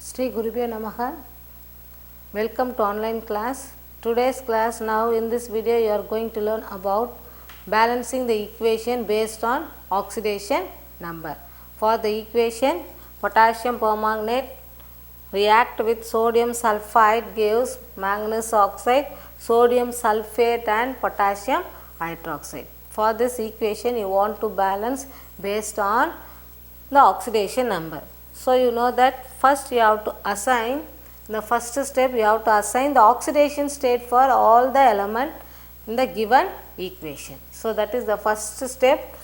Sri Gurubhyo Namaha. Welcome to online class. Today's class, now in this video you are going to learn about balancing the equation based on oxidation number. For the equation, potassium permanganate react with sodium sulfide gives manganese oxide, sodium sulfate and potassium hydroxide. For this equation you want to balance based on the oxidation number. So you know that first you have to assign, the first step you have to assign the oxidation state for all the element in the given equation. So that is the first step.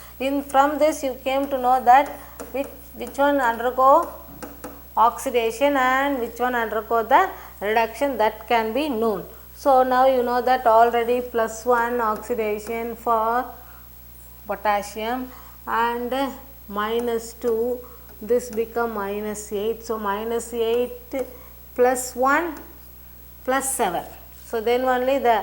From this you came to know that which one undergo oxidation and which one undergo the reduction, that can be known. So now you know that already +1 oxidation for potassium and -2, this become -8. So -8 plus 1 plus 7. So then only the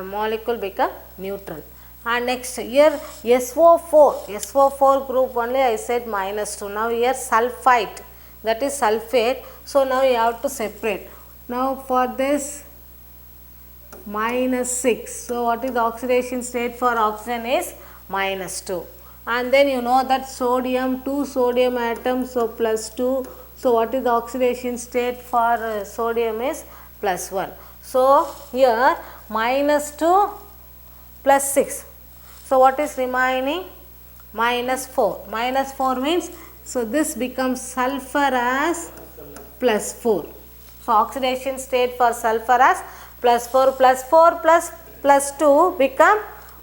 molecule become neutral. And next here SO4 group only I said -2. Now here sulfite, that is sulfate. So now you have to separate. Now for this -6. So what is the oxidation state for oxygen is -2. And then you know that sodium, 2 sodium atoms, so +2. So what is the oxidation state for sodium is +1. So here -2 plus 6. So what is remaining? -4. -4 means, so this becomes sulfur as +4. So oxidation state for sulfur as +4 plus 2 become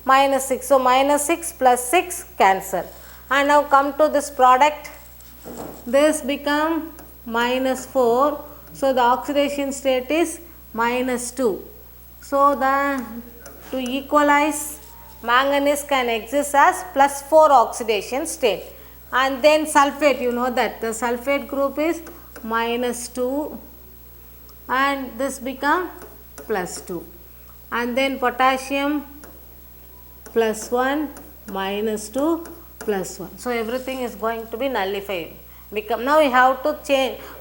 -6. So -6 plus 6 cancel. And now come to this product. This become -4. So the oxidation state is -2. So to equalize, manganese can exist as +4 oxidation state. And then sulfate, you know that the sulfate group is -2 and this become +2. And then potassium +1 -2 +1. So everything is going to be nullified. Now we have to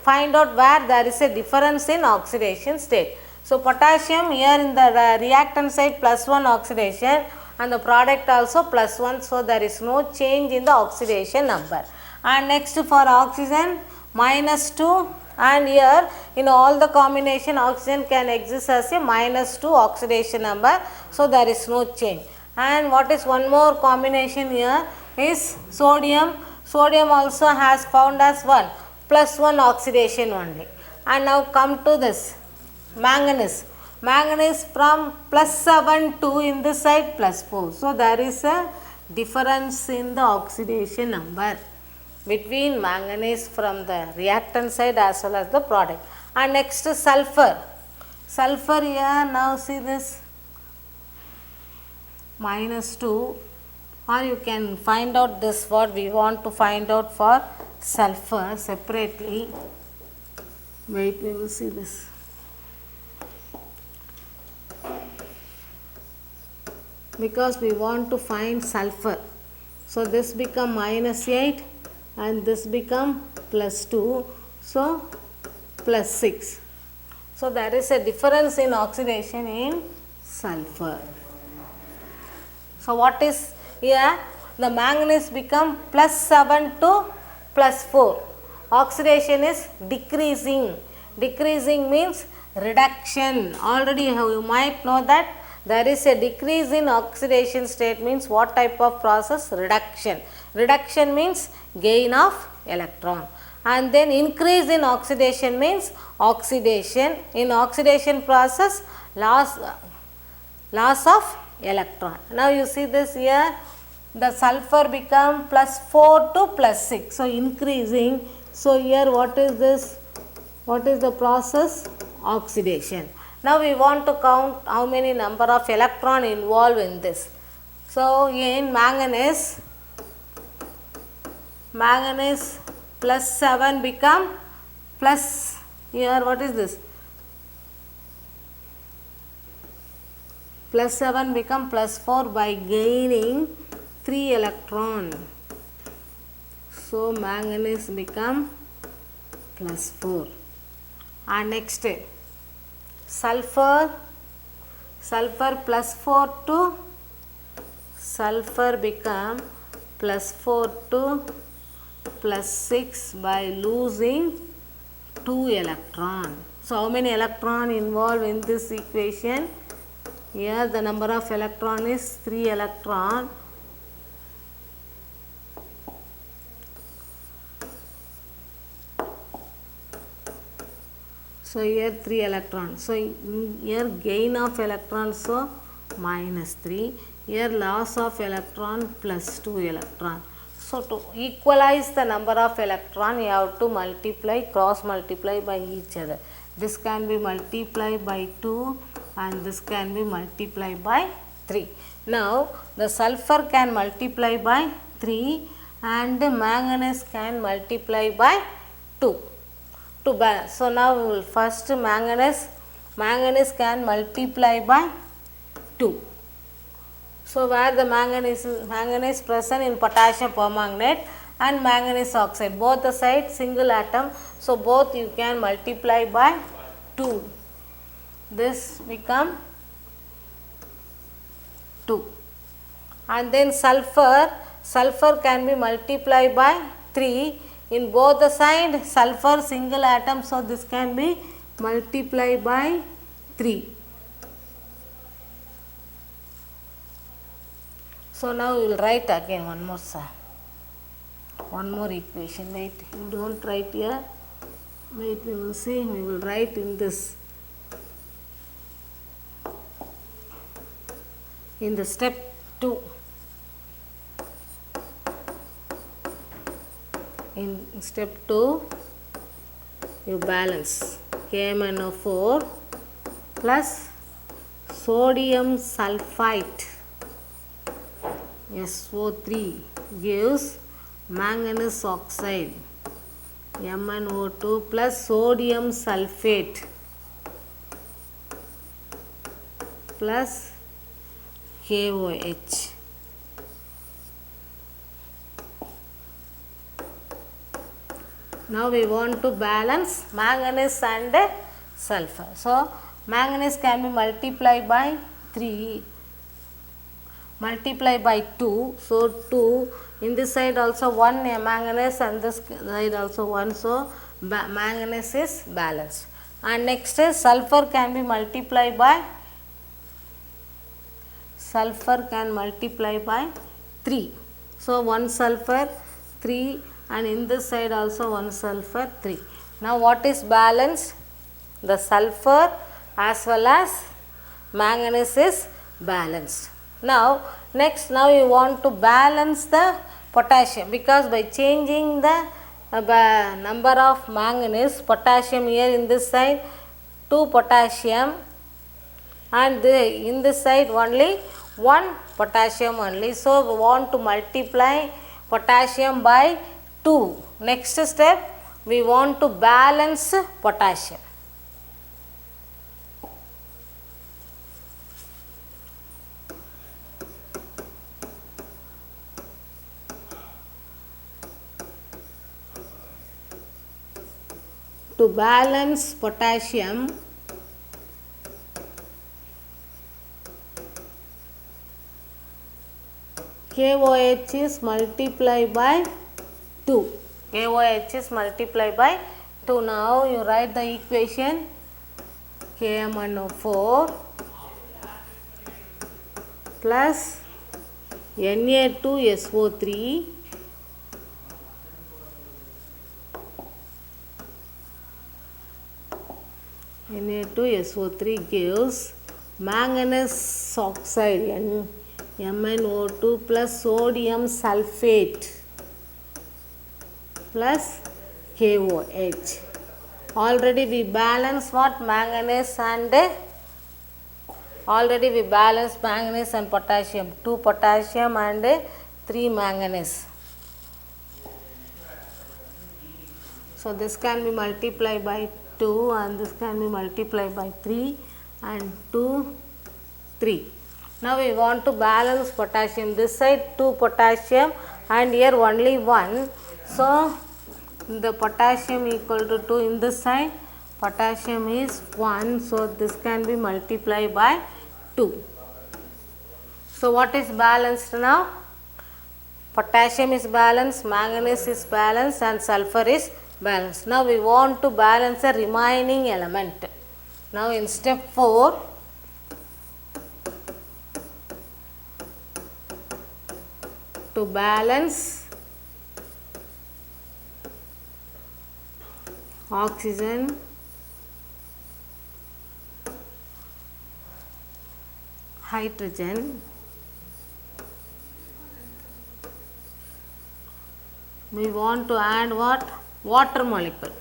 find out where there is a difference in oxidation state. So potassium here in the reactant side +1 oxidation and the product also +1. So there is no change in the oxidation number. And next for oxygen -2, and here in all the combination oxygen can exist as a -2 oxidation number. So there is no change. And what is one more combination here is sodium. Sodium also has found as +1 oxidation only. And now come to this manganese. Manganese from +7 to in this side +4. So there is a difference in the oxidation number between manganese from the reactant side as well as the product. And next sulfur. Sulfur here, now see this -2, or you can find out this what we want to find out for sulfur separately. Wait, we will see this. Because we want to find sulfur. So this become -8 and this become +2. So +6. So there is a difference in oxidation in sulfur. So what is here? The manganese become +7 to +4. Oxidation is decreasing. Decreasing means reduction. Already you might know that there is a decrease in oxidation state means what type of process? Reduction. Reduction means gain of electron. And then increase in oxidation means oxidation. In oxidation process, loss of electron. Now you see this here, the sulfur become +4 to +6. So increasing. So here what is this? What is the process? Oxidation. Now we want to count how many number of electron involved in this. So in manganese +7 become plus, here what is this? +7 become +4 by gaining 3 electron. So manganese become +4. And next sulfur plus 4 to sulfur become plus 4 to plus 6 by losing 2 electron. So how many electron involved in this equation? Here the number of electron is 3 electron. So here 3 electrons. So here gain of electrons, so minus 3. Here loss of electron plus 2 electron. So to equalize the number of electron, you have to multiply, cross multiply by each other. This can be multiplied by 2 and this can be multiplied by 3. Now the sulfur can multiply by 3 and the manganese can multiply by 2. To balance. So now we will first manganese can multiply by 2. So where the manganese present in potassium permanganate and manganese oxide, both the sides single atom, so both you can multiply by 2. This become 2. And then sulfur can be multiplied by 3. In both the side sulfur single atom, so this can be multiplied by 3. So now we will write again one more equation. Wait, you don't write here. Wait, we will see. We will write in this. In the step 2. In step 2, you balance KMnO4 plus sodium sulfite SO3 gives manganese oxide MnO2 plus sodium sulfate plus KOH. Now we want to balance manganese and sulfur. So manganese can be multiplied by 3, multiplied by 2. So 2, in this side also 1 manganese and this side also 1. So manganese is balanced. And next is sulfur can be multiplied by 3. So 1 sulfur 3. And in this side also 1 sulfur 3. Now what is balanced? The sulfur as well as manganese is balanced. Now next, now you want to balance the potassium, because by changing the number of manganese, potassium here in this side 2 potassium and in this side only 1 potassium only. So we want to multiply potassium by 2. Next step, we want to balance potassium. To balance potassium, KOH is multiplied by 2. KOH is multiplied by 2. Now you write the equation KMnO4 plus Na2SO3 Na2SO3 gives manganese oxide MnO2 plus sodium sulfate plus KOH. Already we balance what? Manganese and potassium. 2 potassium and 3 manganese. So this can be multiplied by 2 and this can be multiplied by 3 and 2, 3. Now we want to balance potassium. This side 2 potassium and here only 1. So the potassium equal to 2 in this side, Potassium is 1, so this can be multiplied by 2. So what is balanced now? Potassium is balanced, manganese is balanced, and sulfur is balanced. Now we want to balance the remaining element. Now in step 4, to balance oxygen, hydrogen, we want to add what? Water molecule,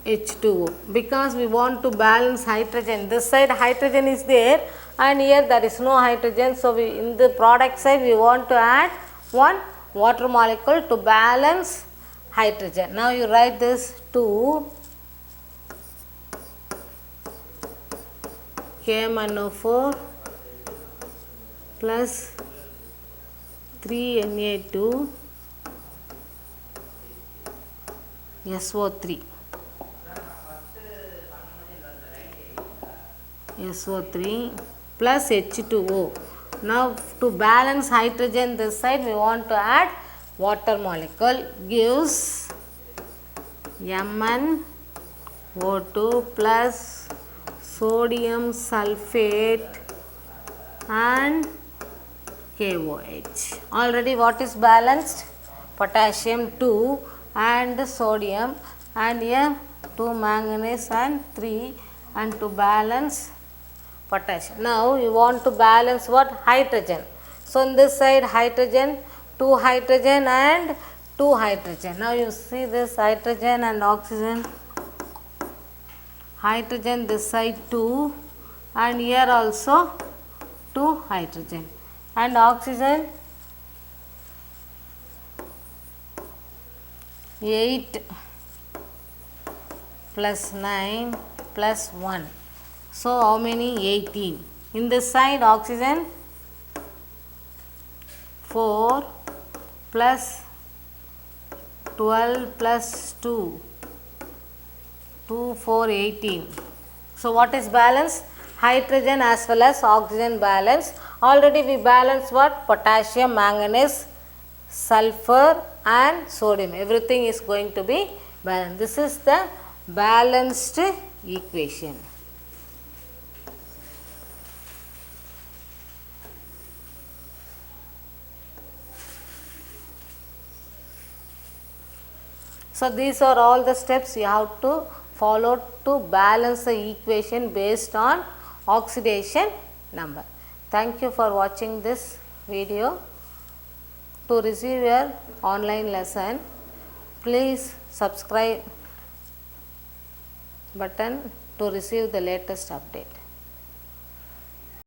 H2O, because we want to balance hydrogen. This side hydrogen is there and here there is no hydrogen. So we, in the product side we want to add one water molecule to balance hydrogen. Now you write this 2 KMnO4 plus 3Na2 SO3. SO3 plus H2O. Now to balance hydrogen this side we want to add water molecule, gives MnO2 plus sodium sulfate and KOH. Already what is balanced? Potassium 2 and sodium, and here 2 manganese and 3, and to balance potassium. Now you want to balance what? Hydrogen. So on this side hydrogen, 2 hydrogen and 2 hydrogen. Now you see this hydrogen and oxygen. Hydrogen this side 2 and here also 2 hydrogen, and oxygen 8 plus 9 plus 1. So how many? 18. In this side oxygen 4 plus 12 plus 2, 2, 4, 18. So what is balanced? Hydrogen as well as oxygen balance. Already we balance what? Potassium, manganese, sulfur and sodium. Everything is going to be balanced. This is the balanced equation. So these are all the steps you have to follow to balance the equation based on oxidation number. Thank you for watching this video. To receive your online lesson, please subscribe button to receive the latest update.